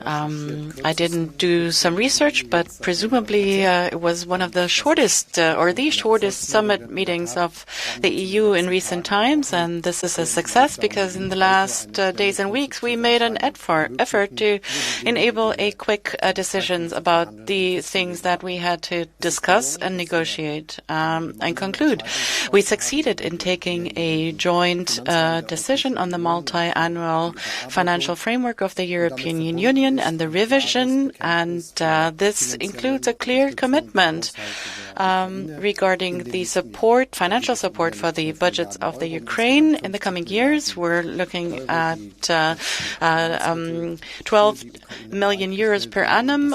I didn't do some research, but presumably it was one of the shortest or the shortest summit meetings of the EU in recent times, and this is a success because in the last days and weeks we made an effort to enable a quick decisions about the things that we had to discuss and negotiate and conclude. We succeeded in taking a joint decision on the multi-annual financial framework of the European Union and the revision, and this includes a clear commitment regarding the support, financial support for the budgets of the Ukraine in the coming years. We're looking at 12 million euros per annum,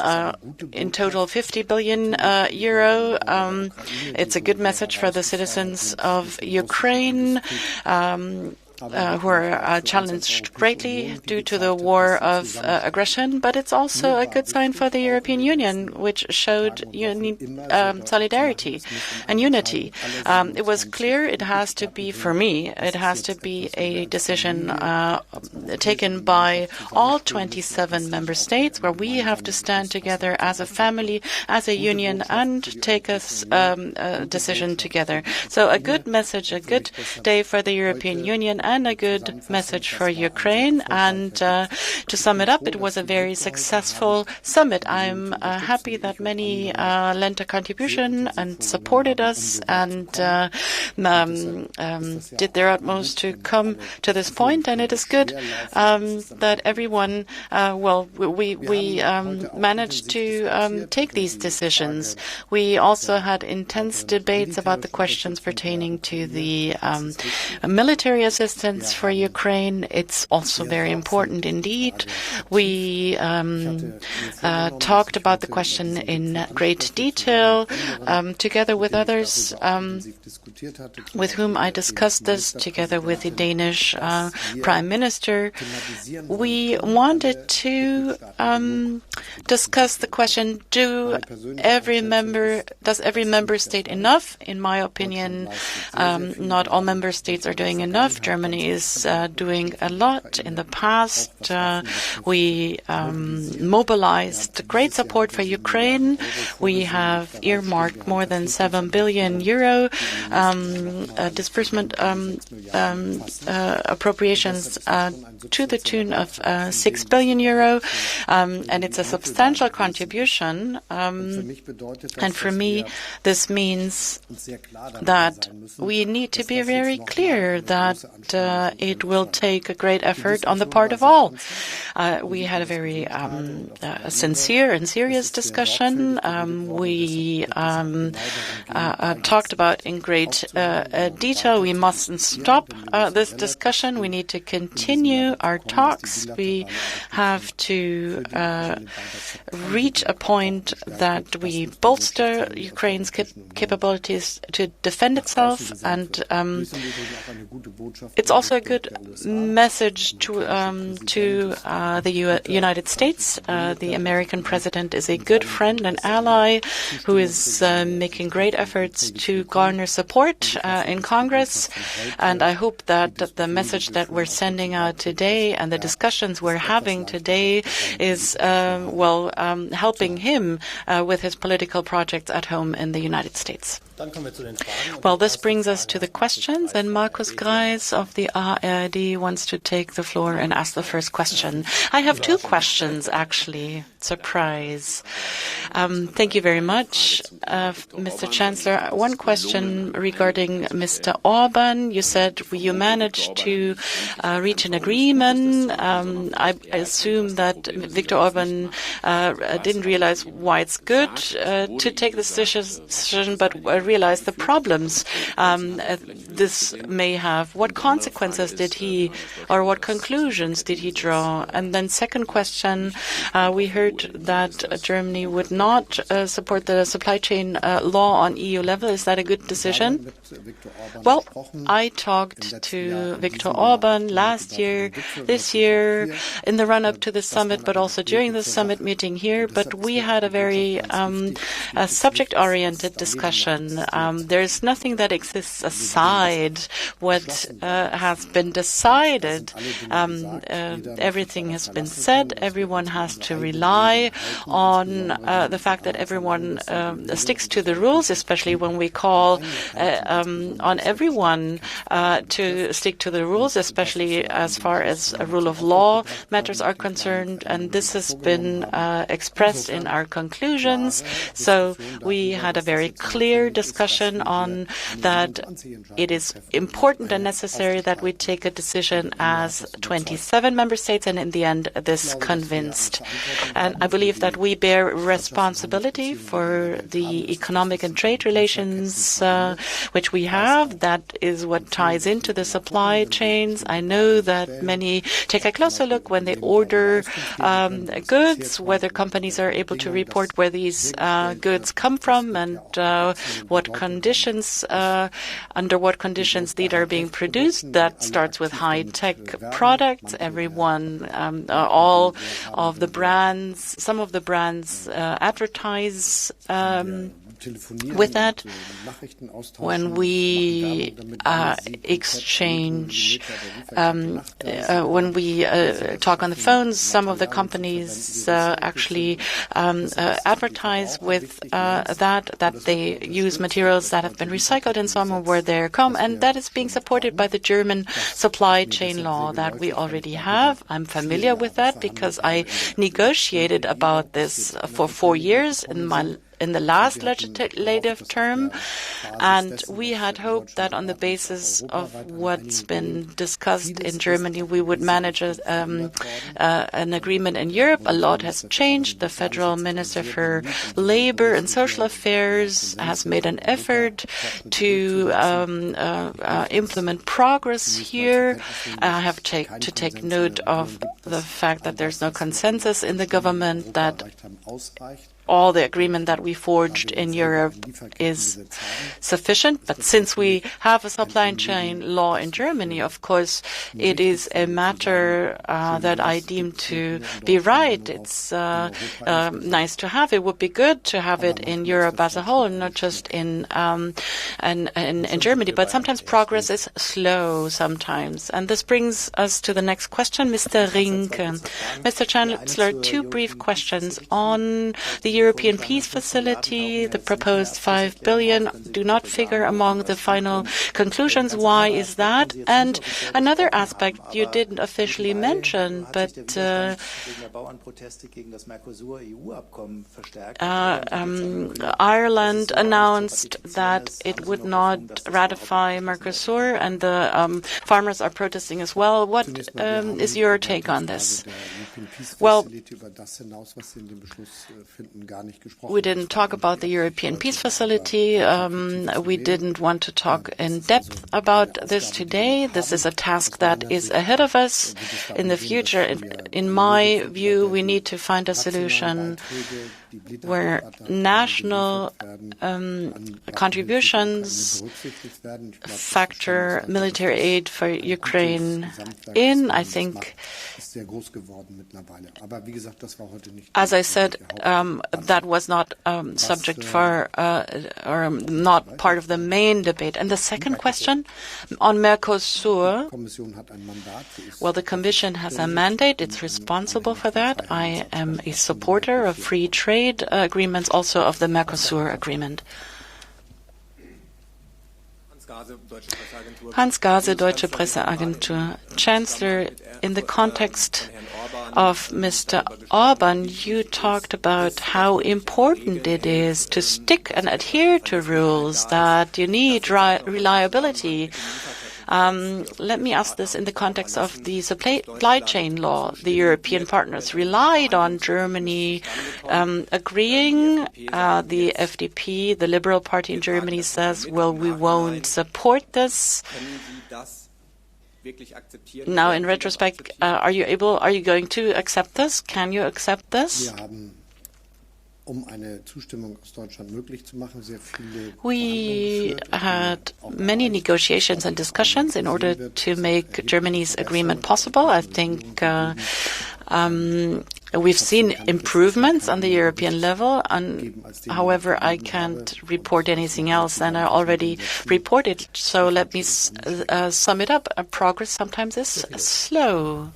in total 50 billion euro. It's a good message for the citizens of Ukraine, who are challenged greatly due to the war of aggression, but it's also a good sign for the European Union, which showed solidarity and unity. It was clear it has to be, for me, it has to be a decision taken by all 27 member states, where we have to stand together as a family, as a union, and take a decision together. So a good message, a good day for the European Union, and a good message for Ukraine. And to sum it up, it was a very successful summit. I'm happy that many lent a contribution and supported us and did their utmost to come to this point. And it is good that everyone, we managed to take these decisions. We also had intense debates about the questions pertaining to the military assistance for Ukraine. It's also very important indeed. We talked about the question in great detail together with others with whom I discussed this, together with the Danish Prime Minister. We wanted to discuss the question, does every member state enough? In my opinion, not all member states are doing enough. Germany is doing a lot. In the past, we mobilized great support for Ukraine. We have earmarked more than 7 billion euro disbursement appropriations to the tune of 6 billion euro, and it's a substantial contribution. And for me, this means that we need to be very clear that it will take a great effort on the part of all. We had a very sincere and serious discussion. We talked about in great detail. We mustn't stop this discussion. We need to continue our talks. We have to reach a point that we bolster Ukraine's capabilities to defend itself, and it's also a good message to the United States. The American president is a good friend and ally who is making great efforts to garner support in Congress, and I hope that the message that we're sending out today and the discussions we're having today is, helping him with his political projects at home in the United States. Well, this brings us to the questions, and Markus Greis of the ARD wants to take the floor and ask the first question. I have two questions, actually. Surprise. Thank you very much, Mr. Chancellor. One question regarding Mr. Orban. You said you managed to reach an agreement. I assume that Viktor Orban didn't realize why it's good to take this decision, but realize the problems this may have. What consequences did he, or what conclusions did he draw? And then second question, we heard that Germany would not support the supply chain law on EU level. Is that a good decision? Well, I talked to Viktor Orban last year, this year, in the run-up to the summit, but also during the summit meeting here. But we had a very subject-oriented discussion. decision. There's nothing that exists aside what has been decided. Everything has been said. Everyone has to rely on the fact that everyone sticks to the rules, especially when we call on everyone to stick to the rules, especially as far as a rule of law matters are concerned. And this has been expressed in our conclusions. So we had a very clear discussion on that it is important and necessary that we take a decision as 27 member states, and in the end this convinced. And I believe that we bear responsibility for the economic and trade relations which we have. That is what ties into the supply chains. I know that many take a closer look when they order goods, whether companies are able to report where these goods come from and what conditions, under what conditions these are being produced. That starts with high-tech products. Everyone, all of the brands, some of the brands advertise with that. When we exchange, when we talk on the phones, some of the companies actually advertise with that they use materials that have been recycled in some where they come, and that is being supported by the German supply chain law that we already have. I'm familiar with that because I negotiated about this for 4 years in the last legislative term, and we had hoped that on the basis of what's been discussed in Germany, we would manage an agreement in Europe. A lot has changed. The Federal Minister for Labor and Social Affairs has made an effort to implement progress here. I have to take note of the fact that there's no consensus in the government that all the agreement that we forged in Europe is sufficient. But since we have a supply chain law in Germany, of course, it is a matter that I deem to be right. It's nice to have. It would be good to have it in Europe as a whole, not just in Germany. But sometimes progress is slow sometimes. And this brings us to the next question, Mr. Rinke. Mr. Chancellor, 2 brief questions on the European Peace Facility. The proposed 5 billion do not figure among the final conclusions. Why is that? And another aspect you didn't officially mention, but Ireland announced that it would not ratify Mercosur, and the farmers are protesting as well. What is your take on this? Well, we didn't talk about the European Peace Facility. We didn't want to talk in depth about this today. This is a task that is ahead of us in the future. In my view, we need to find a solution where national contributions factor military aid for Ukraine in. I think, as I said, that was not subject for or not part of the main debate. And the second question on Mercosur, well, the Commission has a mandate. It's responsible for that. I am a supporter of free trade agreements, also of the Mercosur agreement. Hans Gase, Deutsche Presseagentur. Chancellor, in the context of Mr. Orban, you talked about how important it is to stick and adhere to rules, that you need reliability. Let me ask this in the context of the supply chain law. The European partners relied on Germany agreeing. The FDP, the Liberal Party in Germany, says, well, we won't support this. Now, in retrospect, are you going to accept this? Can you accept this? We had many negotiations and discussions in order to make Germany's agreement possible. I think we've seen improvements on the European level, however, I can't report anything else, and I already reported, so let me sum it up. Progress sometimes is slow.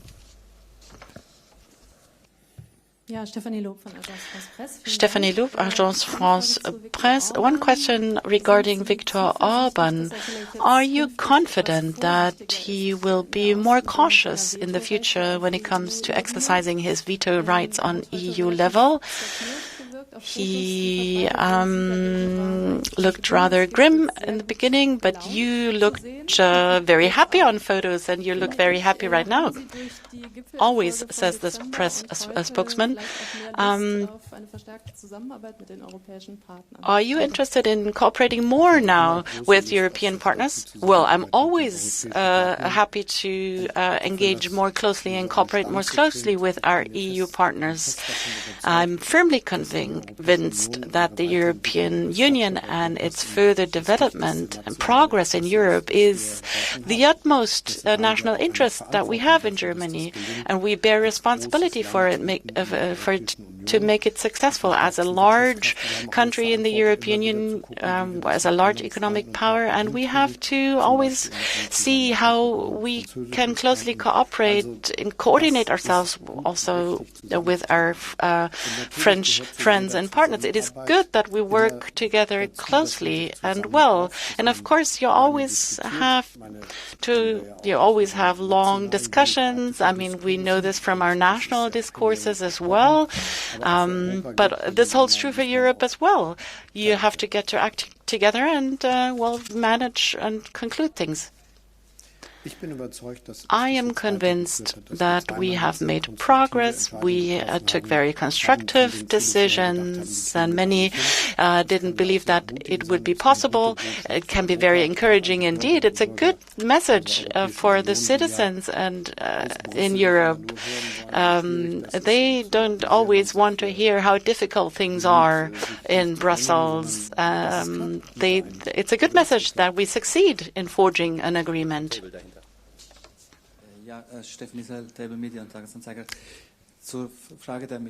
Stephanie Loeb from Agence France Presse. Stephanie Loeb, Agence France Presse. One question regarding Viktor Orban. Are you confident that he will be more cautious in the future when it comes to exercising his veto rights on EU level? He looked rather grim in the beginning, but you looked very happy on photos, and you look very happy right now. Always, says this press spokesman. Are you interested in cooperating more now with European partners? Well, I'm always happy to engage more closely and cooperate more closely with our EU partners. I'm firmly convinced that the European Union and its further development and progress in Europe is the utmost national interest that we have in Germany, and we bear responsibility for it, to make it successful as a large country in the European Union, as a large economic power, and we have to always see how we can closely cooperate and coordinate ourselves also with our French friends and partners. It is good that we work together closely and well, and of course you always have long discussions. I mean, we know this from our national discourses as well. But this holds true for Europe as well. You have to get to act together and, manage and conclude things. I am convinced that we have made progress. We took very constructive decisions, and many didn't believe that it would be possible. It can be very encouraging indeed. It's a good message for the citizens and in Europe. They don't always want to hear how difficult things are in Brussels. It's a good message that we succeed in forging an agreement.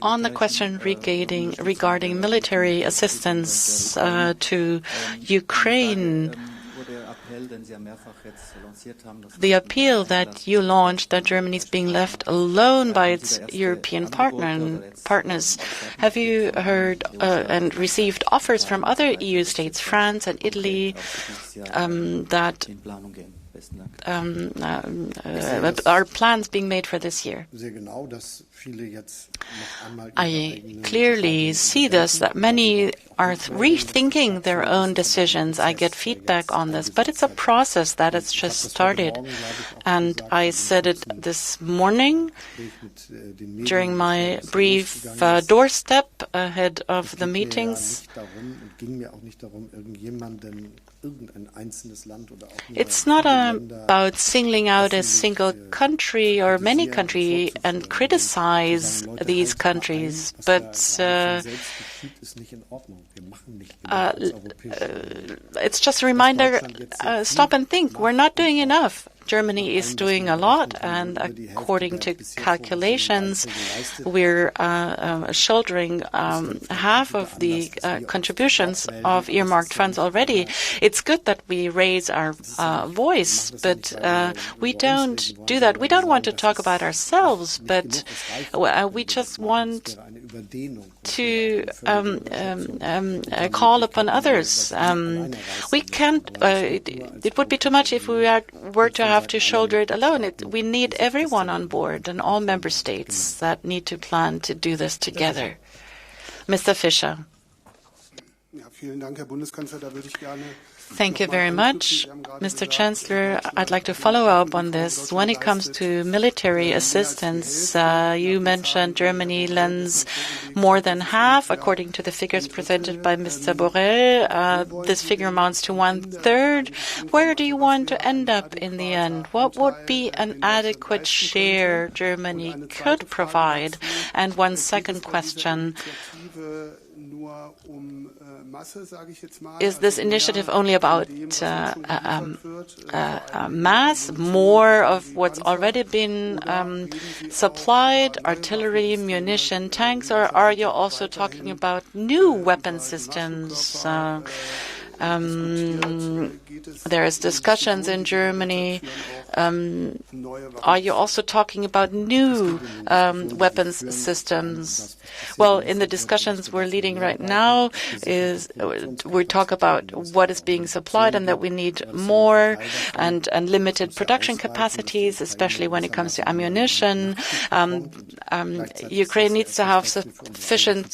On the question regarding military assistance to Ukraine, the appeal that you launched that Germany is being left alone by its European partners, have you heard and received offers from other EU states, France and Italy, that are plans being made for this year? I clearly see this, that many are rethinking their own decisions. I get feedback on this, but it's a process that has just started. And I said it this morning during my brief doorstep ahead of the meetings. It's not about singling out a single country or many countries and criticize these countries, but it's just a reminder, stop and think. We're not doing enough. Germany is doing a lot, and according to calculations, we're shouldering half of the contributions of earmarked funds already. It's good that we raise our voice, but we don't do that. We don't want to talk about ourselves, but we just want to call upon others. We can't. It would be too much if we were to have to shoulder it alone. We need everyone on board and all member states that need to plan to do this together. Mr. Fischer. Thank you very much, Mr. Chancellor. I'd like to follow up on this. When it comes to military assistance, you mentioned Germany lends more than half, according to the figures presented by Mr. Borrell. This figure amounts to 1/3. Where do you want to end up in the end? What would be an adequate share Germany could provide? And one second question. Is this initiative only about mass, more of what's already been supplied, artillery, munition, tanks, or are you also talking about new weapon systems? There is discussions in Germany. Are you also talking about new weapons systems? Well, in the discussions we're leading right now, we talk about what is being supplied and that we need more and limited production capacities, especially when it comes to ammunition. Ukraine needs to have sufficient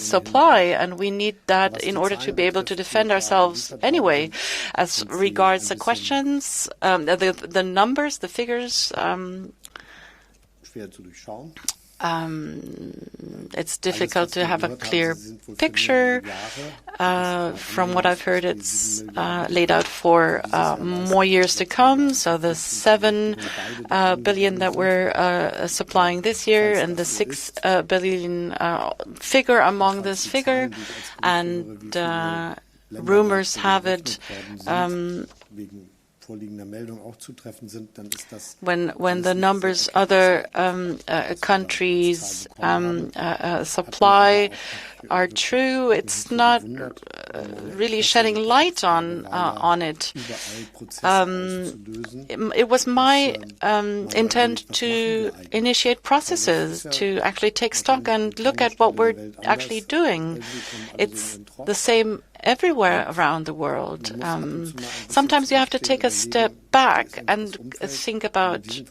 supply, and we need that in order to be able to defend ourselves anyway. As regards the questions, the numbers, the figures, it's difficult to have a clear picture. From what I've heard, it's laid out for more years to come. So the 7 billion that we're supplying this year and the 6 billion figure among this figure. And rumors have it when the numbers other countries supply are true, it's not really shedding light on it. It was my intent to initiate processes, to actually take stock and look at what we're actually doing. It's the same everywhere around the world. Sometimes you have to take a step back and think about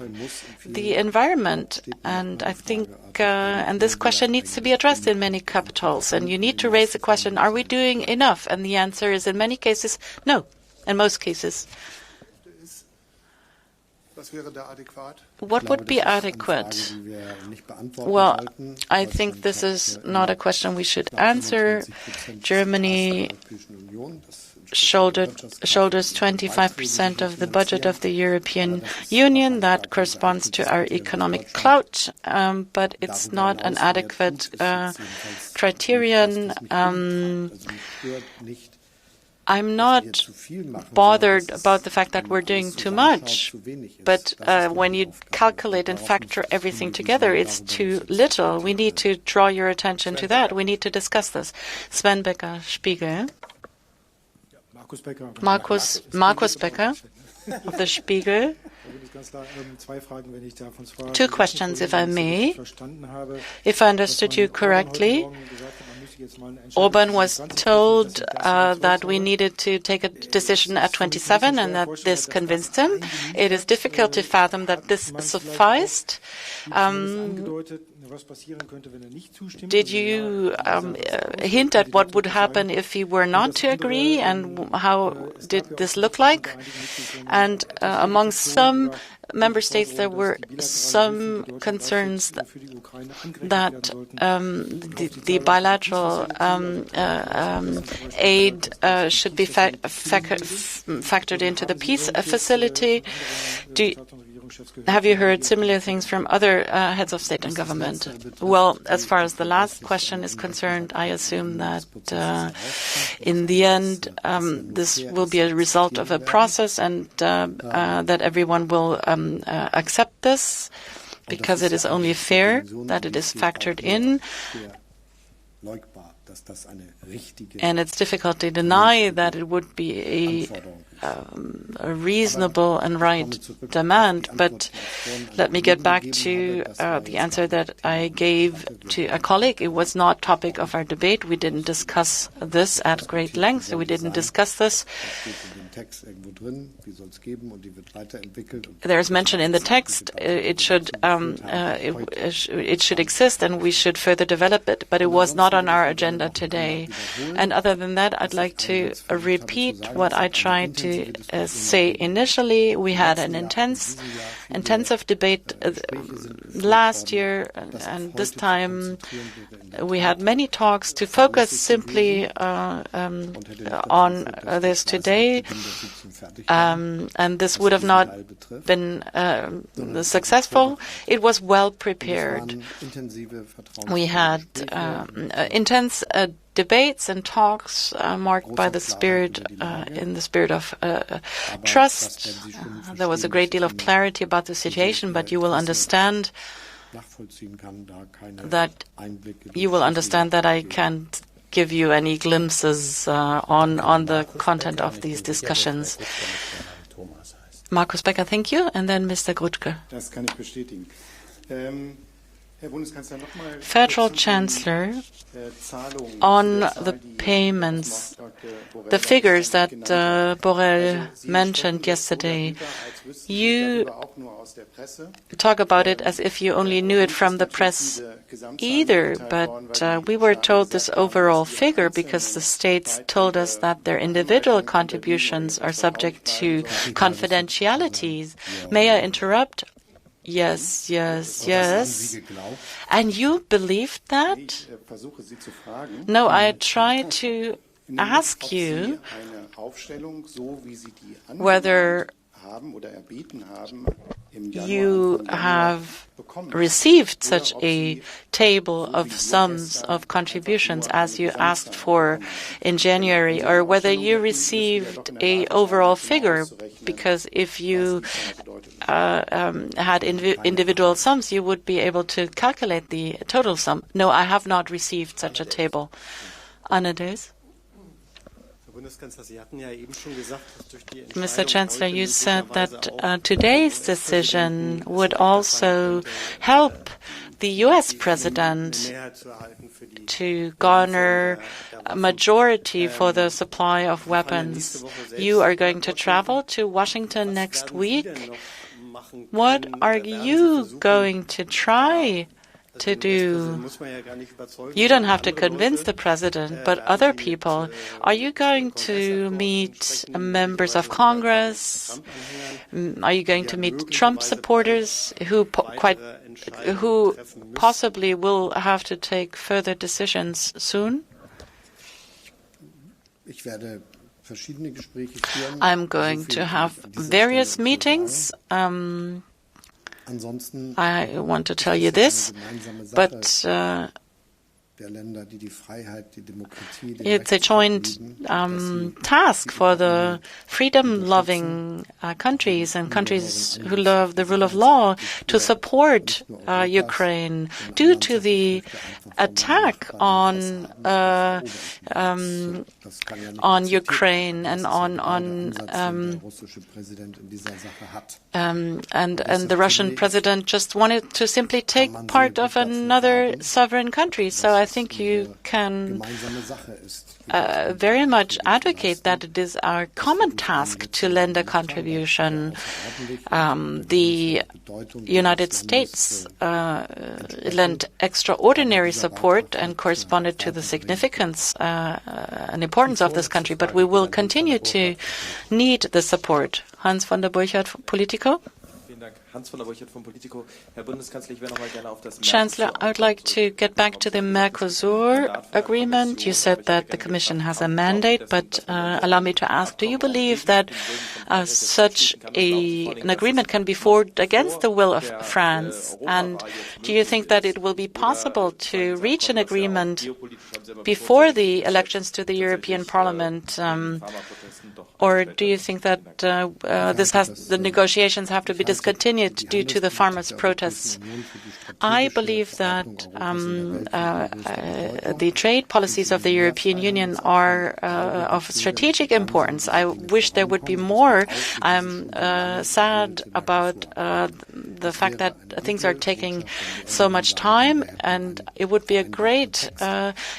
the environment. And I think, and this question needs to be addressed in many capitals. And you need to raise the question, are we doing enough? And the answer is, in many cases, no. In most cases. What would be adequate? Well, I think this is not a question we should answer. Germany shoulders 25% of the budget of the European Union. That corresponds to our economic clout, but it's not an adequate criterion. I'm not bothered about the fact that we're doing too much, but when you calculate and factor everything together, it's too little. We need to draw your attention to that. We need to discuss this. Sven Becker, Spiegel. Markus Becker of the Spiegel. 2 questions, if I may. If I understood you correctly, Orban was told that we needed to take a decision at 27 and that this convinced him. It is difficult to fathom that this sufficed. Did you hint at what would happen if he were not to agree, and how did this look like? And among some member states, there were some concerns that the bilateral aid should be factored into the peace facility. Have you heard similar things from other heads of state and government? Well, as far as the last question is concerned, I assume that in the end, this will be a result of a process, and that everyone will accept this, because it is only fair that it is factored in. And it's difficult to deny that it would be a reasonable and right demand. But let me get back to the answer that I gave to a colleague. It was not topic of our debate. We didn't discuss this at great length. So we didn't discuss this. There's mention in the text. It should exist, and we should further develop it. But it was not on our agenda today. And other than that, I'd like to repeat what I tried to say initially. We had an intensive debate last year, and this time we had many talks to focus simply on this today. and this would have not been successful. It was well prepared. We had intense debates and talks marked by the spirit, in the spirit of trust. There was a great deal of clarity about the situation, but you will understand that I can't give you any glimpses on the content of these discussions. Markus Becker, thank you, and then Mr. Grutke. Federal Chancellor, on the payments, the figures that Borrell mentioned yesterday, you talk about it as if you only knew it from the press either, but we were told this overall figure because the states told us that their individual contributions are subject to confidentialities. May I interrupt? Yes. And you believed that? No, I try to ask you whether you have received such a table of sums of contributions as you asked for in January, or whether you received an overall figure, because if you had individual sums, you would be able to calculate the total sum. No, I have not received such a table. Anna Days? Mr. Chancellor, you said that today's decision would also help the U.S. president to garner a majority for the supply of weapons. You are going to travel to Washington next week. What are you going to try to do? You don't have to convince the president, but other people. Are you going to meet members of Congress? Are you going to meet Trump supporters who possibly will have to take further decisions soon? I'm going to have various meetings. I want to tell you this, but it's a joint task for the freedom-loving countries and countries who love the rule of law to support Ukraine due to the attack on Ukraine and and the Russian president just wanted to simply take part of another sovereign country. So I think you can very much advocate that it is our common task to lend a contribution. The United States lent extraordinary support and corresponded to the significance and importance of this country, but we will continue to need the support. Hans von der Burchardt, Politico. Chancellor, I would like to get back to the Mercosur agreement. You said that the Commission has a mandate, but allow me to ask, do you believe that such an agreement can be forged against the will of France? And do you think that it will be possible to reach an agreement before the elections to the European Parliament? Or do you think that the negotiations have to be discontinued due to the farmers' protests? I believe that the trade policies of the European Union are of strategic importance. I wish there would be more. I'm sad about the fact that things are taking so much time, and it would be great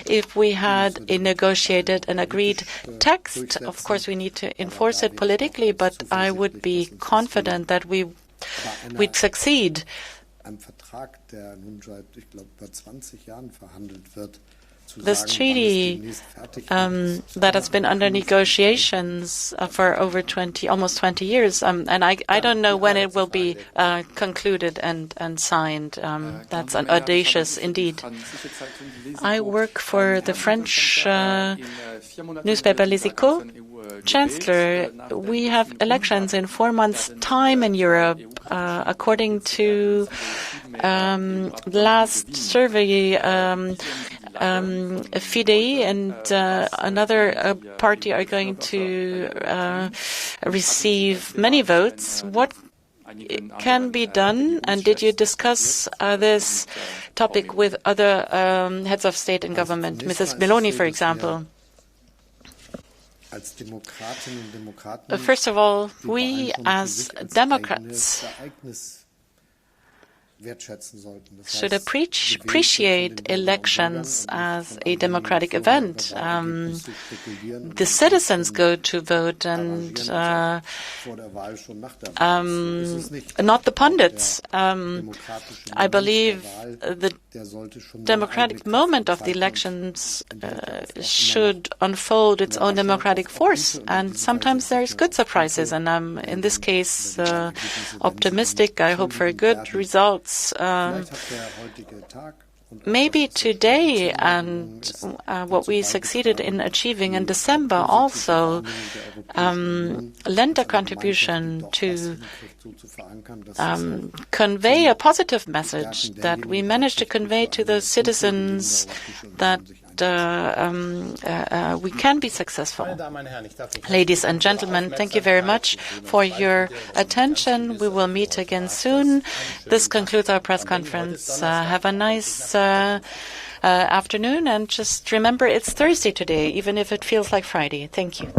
if we had a negotiated and agreed text. Of course, we need to enforce it politically, but I would be confident that we'd succeed. this treaty that has been under negotiations for over almost 20 years, and I don't know when it will be concluded and signed. That's audacious indeed. I work for the French newspaper Les Echos. Chancellor, we have elections in 4 months' time in Europe. According to the last survey, FIDE and another party are going to receive many votes. What can be done, and did you discuss this topic with other heads of state and government, Mrs. Meloni, for example? First of all, we as Democrats should appreciate elections as a democratic event. The citizens go to vote and not the pundits. I believe the democratic moment of the elections should unfold its own democratic force, and sometimes there's good surprises, and I'm in this case optimistic. I hope for good results. Maybe today and what we succeeded in achieving in December also lend a contribution to convey a positive message that we managed to convey to the citizens that we can be successful. Ladies and gentlemen, thank you very much for your attention. We will meet again soon. This concludes our press conference. Have a nice afternoon, and just remember it's Thursday today, even if it feels like Friday. Thank you.